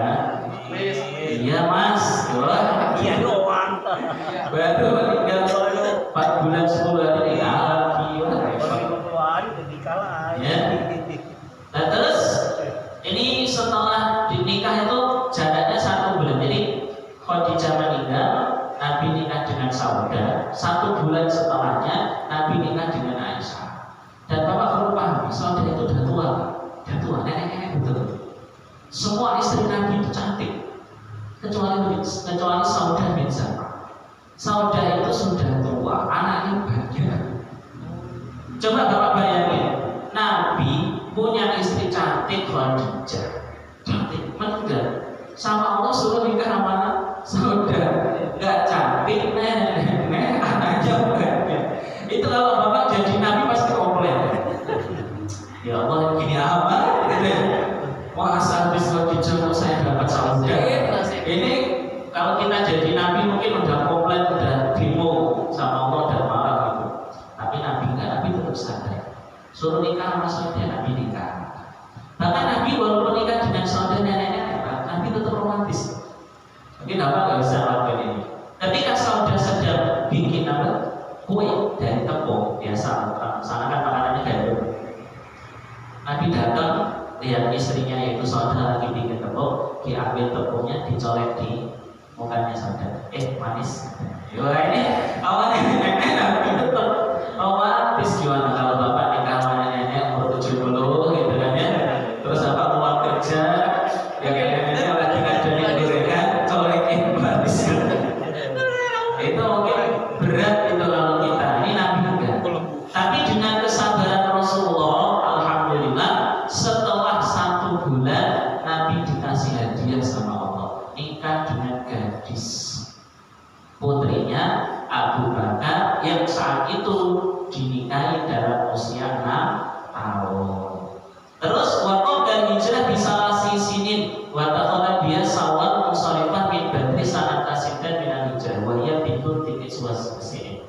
Iya mas, Iya doang. baru meninggal 4 bulan 10 hari nikah lagi. Kalau 20 hari udah nikah lah. Ya. Nah terus ini setelah dinikah itu jaraknya 1 bulan. Jadi Khadijah meninggal, Nabi nikah dengan Saudah. 1 bulan setelahnya Nabi nikah dengan Aisyah. Dan bapak perlu paham, Saudah itu udah tua, nenek betul. Semua istri Nabi itu cantik, kecuali Saudah bin Zam'ah. Saudah itu sudah tua, anaknya banyak. Coba bapak bayangin, Nabi punya istri cantik Khadijah, cantik meninggal, sama Allah suruh nikah sama Saudah, nggak cantik, nenek anaknya banyak. Itu kalau bapak jadi Nabi pasti komplain. Ya Allah, gini apa? Masa habis Khadijah mau saya dapat Saudah? Ini kalau kita jadi Nabi mungkin udah komplain, udah demo sama Allah, udah marah gitu. Tapi Nabi enggak, Nabi tetap sadar. Suruh nikah sama Saudah, Nabi nikah. Bahkan Nabi walaupun nikah dengan Saudah nenek-nenek, Nabi tetap romantis. Mungkin apa nggak bisa lakukan ini. Ketika Saudah sedang bikin kue dari tepung biasa, sana kan makanannya gandum. Nabi datang, lihat istrinya yaitu Saudah lagi bikin tepung, diambil tepungnya, dicolek di mukanya Saudah. Manis. Wah ini awalnya nenek Nabi tetap romantis. Gimana kalau bapak nikah sama nenek umur 70 gitu kan ya, terus apa keluar kerja ya kayak neneknya lagi ngajarin gorengan, colekin manis. Itu mungkin berat itu kalau kita. Ini Nabi enggak. Tapi dengan kesabaran Rasulullah, alhamdulillah, setelah 1 bulan Nabi dikasih hadiah sama Allah, nikah dengan gadis putrinya Abu Bakar yang saat itu dinikahi dalam usia 6 tahun. Terus waktu dan hijrah bisa sinin watakala dia sawal musarifah min badri sanat kasidan minal hijrah wahia bintu titik suas mesin.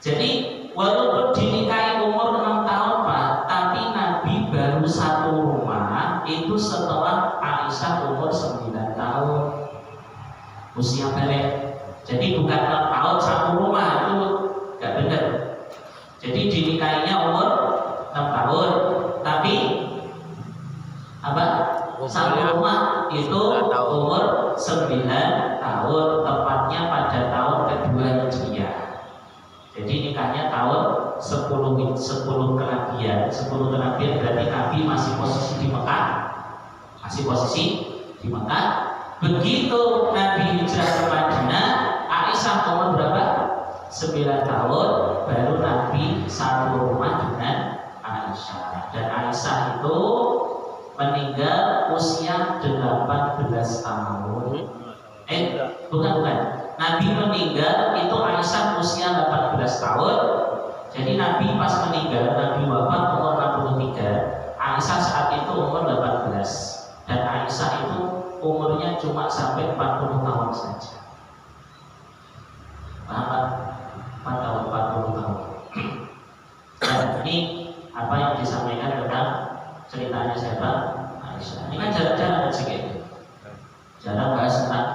Jadi walaupun dinikahi umur 6 tahun Pak, tapi Nabi baru 1 rumah itu setelah Aisyah umur 9 tahun usia balik. Jadi bukan 6 tahun 1 rumah, itu gak benar. Jadi dinikahinya umur 6 tahun, tapi apa? 1 rumah itu umur 9 tahun, tepatnya pada tahun kedua Hijriah. Jadi nikahnya tahun 10 kenabian. 10 kenabian berarti Nabi masih posisi di Mekah. Begitu Nabi hijrah ke Madinah, Aisyah umur berapa? 9 tahun, baru Nabi 1 rumah dengan Aisyah. Dan Aisyah itu meninggal usia 18 tahun. Bukan. Nabi meninggal itu Aisyah usia 18 tahun. Jadi Nabi pas meninggal, Nabi wafat umur 63. Aisyah saat itu umur 18. Dan Aisyah itu umurnya cuma sampai 40 tahun saja. Paham? 4 tahun, 40 tahun. ini apa yang disampaikan tentang ceritanya siapa? Aisyah. Ini kan jarang-jarang ngaji kayak gitu. Jarang bahas tentang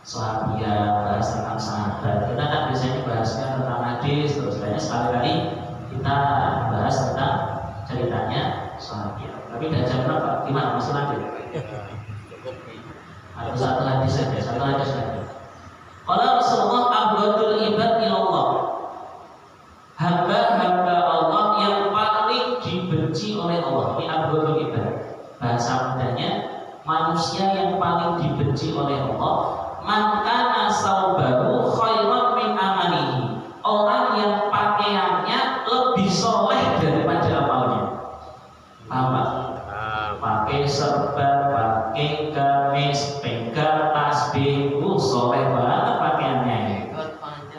sahabiah, bahas tentang sahabat. Kita kan biasanya bahasnya tentang hadis, terus sekali-kali kita bahas tentang ceritanya sahabiah. Tapi udah jam berapa? Gimana? Masih lanjut? Atau satu hadis saja, satu hadis saja. Kalau Rasulullah abghadul ibad ilallah, hamba-hamba Allah yang paling dibenci oleh Allah. Ini abghadul ibad. Bahasa mudanya, manusia yang paling dibenci oleh Allah, man kana saubahu khairan min amalihi, orang yang pakaiannya lebih soleh daripada amalnya. Apa? Pakai serban, pakai gamis, pegang tasbih, soleh banget pakaiannya.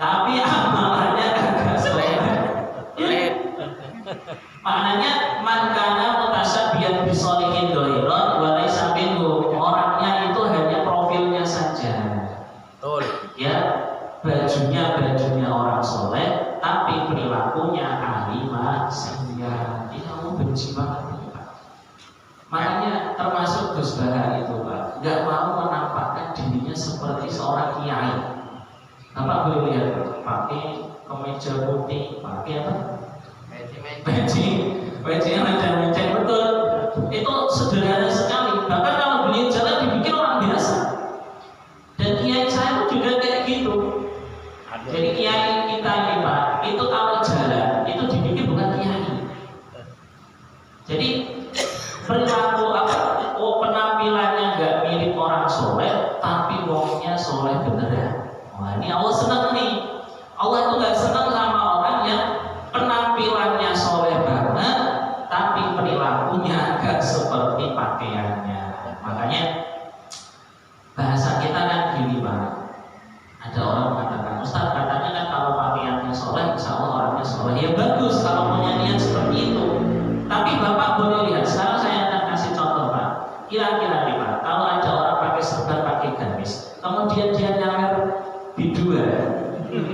Tapi amalannya agak soleh. Maknanya man kana mutasabbihan bisolihin doiron walaysa minhu, orangnya itu hanya profilnya saja. Betul. Ya, bajunya orang soleh, tapi perilakunya ahli maksiat. Ini kamu benci banget ini, Pak. Makanya termasuk Gus Bahar itu, Pak, nggak mau menampakkan dirinya seperti seorang kiai. Bapak boleh lihat, pakai kemeja putih, pakai apa? Peci menceng betul. Itu sederhana sekali. Bahkan kalau beliau jalan dipikir orang biasa. Dan kiai saya pun juga kayak gitu. Jadi kiai kita ini, Pak, itu kalau jalan itu dipikir bukan kiai. Jadi perilaku apa? Oh, penampilannya nggak mirip orang soleh, tapi wongnya soleh beneran. Wah, ini Allah senang nih. Allah itu nggak senang sama orang yang penampilannya soleh banget, tapi perilakunya agak seperti pakaiannya. Makanya bahasa kita kan gini, Pak. Ada orang mengatakan, Ustaz katanya kan kalau pakaiannya soleh, insya Allah orangnya soleh. Ya bagus kalau punya niat seperti itu. Tapi Bapak boleh lihat, sekarang saya akan kasih contoh, Pak. Kira-kira nih, Pak, kalau ada orang pakai serban, pakai gamis, kemudian dia nyawer biduan,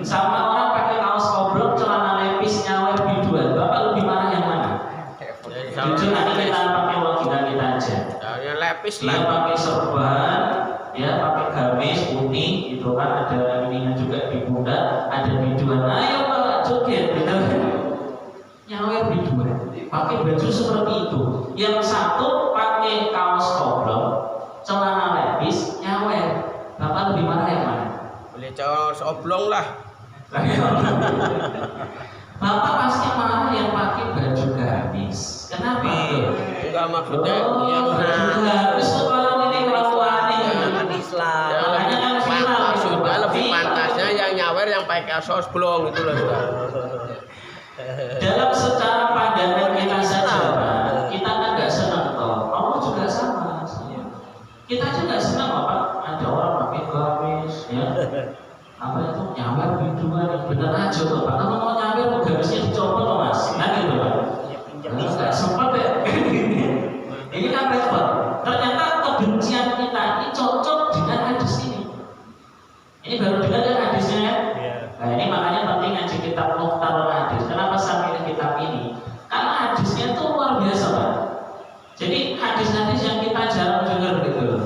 sama orang pakai kaos obrol, celana lepis, nyawer biduan, Bapak lebih marah yang mana? Jujur, nanti kita pakai logika kita aja. Yang lepis Dia pakai serban, ya pakai gamis putih, itu kan ada ininya juga di pundak, ada biduan. Ayo Pak, joget, gitu. Nyawer biduan, pakai baju seperti itu. Yang satu pakai kaos obrol, celana lepis, nyawer. Bapak lebih marah yang mana? Boleh kaos oblong lah. Bapak pasti marah yang pakai baju gamis. Kenapa? Enggak maksudnya yang baju gamis tuh kalau ini kelakuannya Islam. makanya kan viral. maksudnya lebih pantasnya yang nyawer yang pakai kaos oblong itu loh. Dalam secara pandangan kita saja, Pak, kita kan nggak senang toh. Allah juga sama. Kita juga senang, Pak. Ada orang pakai gamis, ya. Apa itu nyawer biduan yang benar aja, Pak. Kalau mau nyawer gamisnya dicopot, loh, Mas. Nah gitu, Pak. Nggak sempat ya. Ini kan repot. Ternyata kebencian kita ini cocok dengan hadis ini. Ini baru dengar kan hadisnya ya? Nah ini makanya penting ngaji kitab Mukhtarul Hadis. Kenapa saya pilih kitab ini? Karena hadisnya itu luar biasa, Pak. Jadi hadis-hadis yang kita jarang dengar gitu loh.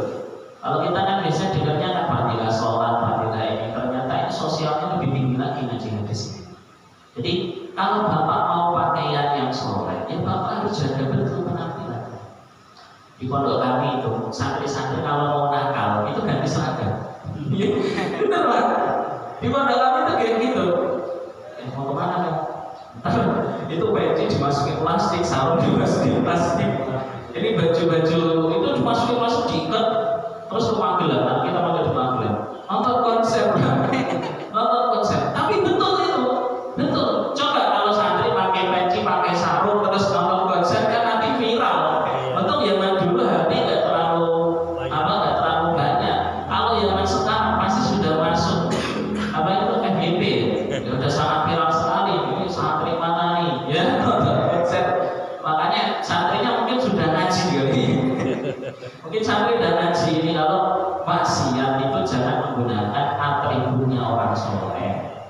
Kalau kita kan biasanya dengarnya kan fadilah sholat, fadilah ini. Ternyata ini sosialnya lebih tinggi lagi ngaji hadis ini. Jadi kalau Bapak mau pakaian yang soleh, ya Bapak harus jaga betul penampilan. Di pondok kami itu santri-santri kalau mau nakal itu ganti seragam. Bener, Pak. Di pondok kami itu kayak gitu. Mau kemana kan? Itu peci dimasukin plastik, sarung dimasukin plastik. Jadi baju-baju itu dimasukin plastik diikat, terus ke Magelang. Kita pakai di Magelang. Nonton konser, nonton konser. Tapi betul itu, betul. Coba kalau santri pakai peci, pakai sarung, terus nonton konser kan nanti viral. Betul ya, dulu HP nggak terlalu nggak terlalu banyak. Kalau yang sekarang pasti sudah masuk apa itu FYP, ya udah sangat viral sekali. Ini santri mana nih? Ya nonton konser. Makanya santrinya mungkin sudah ngaji kali. Mungkin santri udah ngaji ini kalau maksiat itu jangan menggunakan atributnya orang soleh.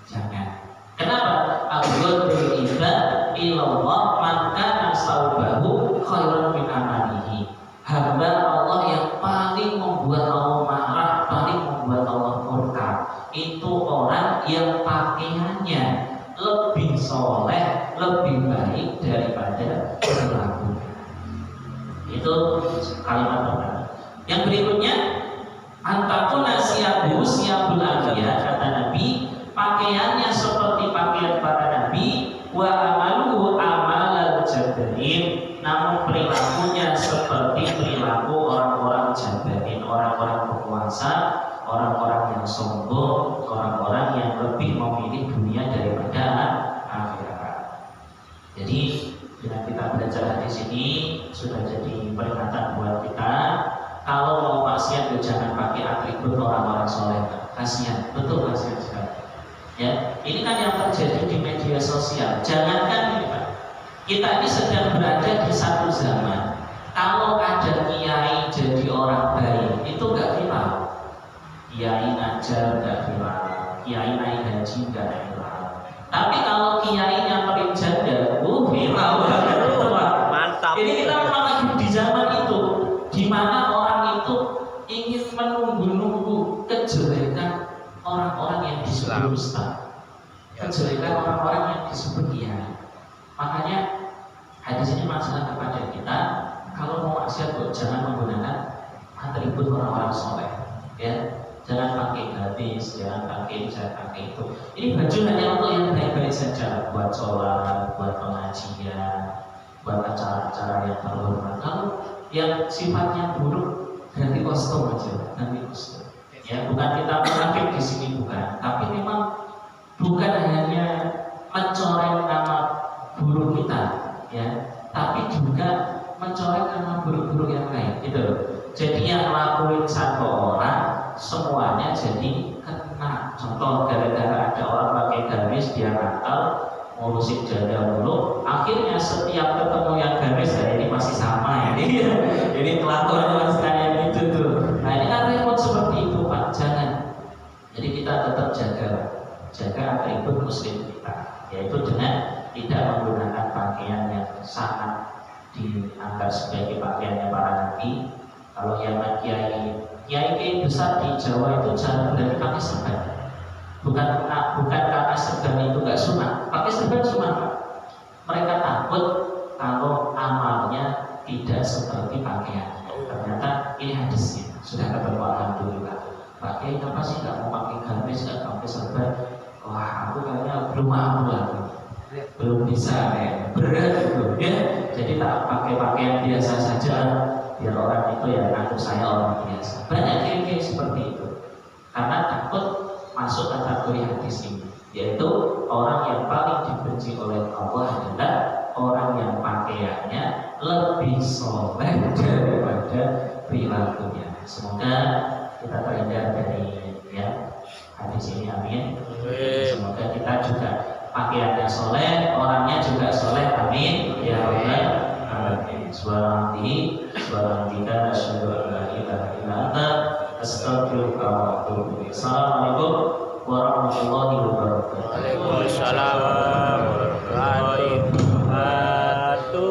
Jangan. Kenapa? Abdul ibad ilallah man kana saubahu khairan min amalihi. Hamba Allah yang paling membuat Allah marah, paling membuat Allah murka, itu orang yang pakaiannya lebih soleh, lebih baik daripada perilaku. Itu kalimat pertama. Yang berikutnya, antakuna siyabu siyabul anbiya, kata Nabi, pakaiannya seperti pakaian para nabi, wa amaluhu amalal jabarin, namun perilakunya seperti perilaku orang-orang jabarin, orang-orang berkuasa, orang-orang yang sombong, orang-orang yang lebih memilih dunia daripada akhirat. Jadi dengan kita belajar hadis ini sudah jadi peringatan buat kita. Kalau mau maksiat jangan pakai atribut orang-orang soleh. Kasihan, betul kasihan sekali. Ya, ini kan yang terjadi di media sosial. Jangankan ini Pak, kita ini sedang berada di satu zaman. Kalau ada kiai jadi orang baik, itu nggak viral. Kiai ngajar nggak viral, kiai naik haji nggak viral. Tapi kalau kiainya paling janda, viral banget. Mantap. Ini kita memang lagi di zaman itu, di mana orang itu ingin menunggu-nunggu kejelekan orang-orang yang disebut ustaz, kejelekan orang-orang yang disebut kiai. Makanya hadis ini masalah kepada kita, kalau mau maksiat jangan menggunakan atribut orang-orang soleh, ya. Jangan pakai gadis, jangan pakai itu. Ini baju hanya untuk yang baik-baik saja, buat sholat, buat pengajian, buat acara-acara yang terhormat. Kalau yang sifatnya buruk, ganti kostum aja, ganti kostum. Ya, bukan kita munafik di sini, bukan. Tapi memang bukan hanya mencoreng nama buruk kita, ya, tapi juga mencoreng nama buruk-buruk yang lain, gitu. Jadi yang lakuin satu orang, semuanya jadi kena. Contoh, gara-gara ada orang pakai gamis, dia nakal, ngurusin janda mulu, akhirnya setiap ketemu yang gamis, ini masih sama ya. Ini kelakuannya masih kayak gitu tuh. Nah ini kan repot seperti itu Pak. Jangan. Jadi kita tetap jaga atribut muslim kita, yaitu dengan tidak menggunakan pakaian yang sangat dianggap sebagai pakaiannya para nabi. Kalau yang kiai besar di Jawa itu jangan berani pakai serban. Bukan karena serban itu nggak sunat, pakai serban sunat. Mereka takut kalau amalnya tidak seperti pakaian. Ternyata ini hadisnya sudah ketemu, alhamdulillah. Pakai apa sih, nggak mau pakai gamis, nggak pakai serban? Wah, aku kayaknya belum mampu lagi, belum bisa, berat gitu ya. Jadi tak pakai pakaian biasa saja, biar orang itu ya ngaku saya orang biasa. Banyak kiai seperti itu, karena takut masuk kategori hadis ini, yaitu orang yang paling dibenci oleh Allah adalah orang yang pakaiannya lebih soleh daripada perilakunya. Semoga kita terhindar dari hadis ini, amin. Semoga kita juga pakaiannya soleh, orangnya juga soleh, amin ya rabbal alamin. Subhanallah, asyhadu an la ilaha illa anta, astaghfiruka wa atubu ilaik. Assalamualaikum warahmatullahi wabarakatuh. Waalaikumsalam warahmatullahi wabarakatuh.